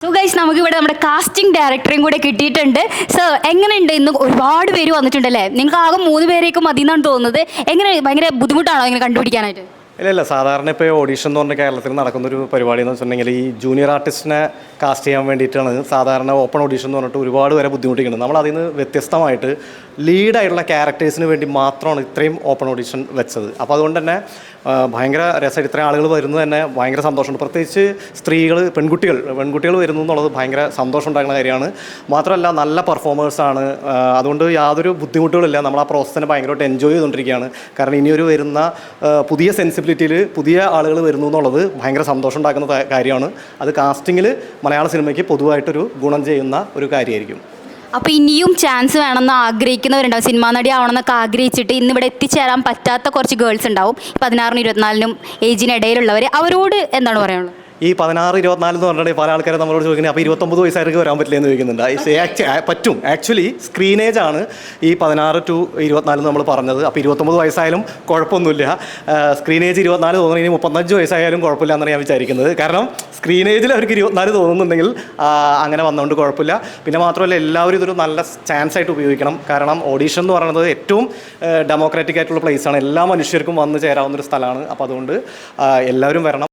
So guys നമുക്കിവിടെ നമ്മുടെ casting ഡയറക്ടറെയും കൂടെ കിട്ടിയിട്ടുണ്ട്. സോ എങ്ങനെയുണ്ട്? ഇന്ന് ഒരുപാട് പേര് വന്നിട്ടുണ്ടല്ലേ? നിങ്ങൾക്ക് ആകെ 3 പേരേക്കും മതി എന്നാണ് തോന്നുന്നത്. എങ്ങനെ ഭയങ്കര ബുദ്ധിമുട്ടാണോ ഇങ്ങനെ കണ്ടുപിടിക്കാനായിട്ട്? ഇല്ല സാധാരണ ഇപ്പോൾ ഓഡീഷൻ എന്ന് പറഞ്ഞ കേരളത്തിൽ നടക്കുന്നൊരു പരിപാടി എന്ന് വെച്ചിട്ടുണ്ടെങ്കിൽ ഈ ജൂനിയർ ആർട്ടിസ്റ്റിനെ കാസ്റ്റ് ചെയ്യാൻ വേണ്ടിയിട്ടാണ് സാധാരണ ഓപ്പൺ ഓഡീഷൻ എന്ന് പറഞ്ഞിട്ട് ഒരുപാട് പേരെ ബുദ്ധിമുട്ടിക്കുന്നത്. നമ്മൾ അതിൽ നിന്ന് വ്യത്യസ്തമായിട്ട് ലീഡായിട്ടുള്ള ക്യാരക്ടേഴ്സിന് വേണ്ടി മാത്രമാണ് ഇത്രയും ഓപ്പൺ ഓഡീഷൻ വെച്ചത്. അപ്പോൾ അതുകൊണ്ട് തന്നെ ഭയങ്കര രസമായിട്ട് ഇത്രയും ആളുകൾ വരുന്നത് തന്നെ ഭയങ്കര സന്തോഷമുണ്ട്. പ്രത്യേകിച്ച് സ്ത്രീകൾ, പെൺകുട്ടികൾ വരുന്നു എന്നുള്ളത് ഭയങ്കര സന്തോഷം ഉണ്ടാക്കുന്ന കാര്യമാണ്. മാത്രമല്ല നല്ല പെർഫോമേഴ്സാണ്. അതുകൊണ്ട് യാതൊരു ബുദ്ധിമുട്ടുകളില്ല. നമ്മൾ ആ പ്രോസസ് തന്നെ ഭയങ്കരമായിട്ട് എൻജോയ് ചെയ്തുകൊണ്ടിരിക്കുകയാണ്. കാരണം ഇനിയൊരു വരുന്ന പുതിയ സെൻസിബിലിറ്റിയിൽ പുതിയ ആളുകൾ വരുന്നു എന്നുള്ളത് ഭയങ്കര സന്തോഷം ഉണ്ടാക്കുന്ന കാര്യമാണ്. അത് കാസ്റ്റിങ്ങിൽ മലയാള സിനിമയ്ക്ക് പൊതുവായിട്ടൊരു ഗുണം ചെയ്യുന്ന ഒരു കാര്യമായിരിക്കും. അപ്പോൾ ഇനിയും ചാൻസ് വേണമെന്ന് ആഗ്രഹിക്കുന്നവരുണ്ടാവും, സിനിമാ നടി ആവണമെന്നൊക്കെ ആഗ്രഹിച്ചിട്ട് ഇന്നിവിടെ എത്തിച്ചേരാൻ പറ്റാത്ത കുറച്ച് ഗേൾസ് ഉണ്ടാവും. 16-നും 24-നും ഏജിനിടയിലുള്ളവർ, അവരോട് എന്താണ് പറയാനുള്ളത്? ഈ 16-24 എന്ന് പറഞ്ഞിട്ടുണ്ടെങ്കിൽ പല ആൾക്കാരെ നമ്മളോട് ചോദിക്കുന്നത് അപ്പോൾ 29 വയസ്സായിട്ട് വരാൻ പറ്റില്ല എന്ന് ചോദിക്കുന്നുണ്ട്. പറ്റും. ആക്ച്വലി സ്ക്രീനേജ് ആണ് ഈ 16 to 24 നമ്മൾ പറഞ്ഞത്. അപ്പോൾ 29 വയസ്സായാലും കുഴപ്പമൊന്നുമില്ല. സ്ക്രീനേജ് 24 തോന്നുന്നെങ്കിൽ 35 വയസ്സായാലും കുഴപ്പമില്ല എന്നാണ് ഞാൻ വിചാരിക്കുന്നത്. കാരണം സ്ക്രീനേജിൽ അവർക്ക് 24 തോന്നുന്നുണ്ടെങ്കിൽ അങ്ങനെ വന്നുകൊണ്ട് കുഴപ്പമില്ല. പിന്നെ മാത്രമല്ല എല്ലാവരും ഇതൊരു നല്ല ചാൻസ് ആയിട്ട് ഉപയോഗിക്കണം. കാരണം ഓഡീഷൻ എന്ന് പറയുന്നത് ഏറ്റവും ഡെമോക്രാറ്റിക് ആയിട്ടുള്ള പ്ലേസാണ്. എല്ലാ മനുഷ്യർക്കും വന്നു ചേരാവുന്നൊരു സ്ഥലമാണ്. അപ്പോൾ അതുകൊണ്ട് എല്ലാവരും വരണം.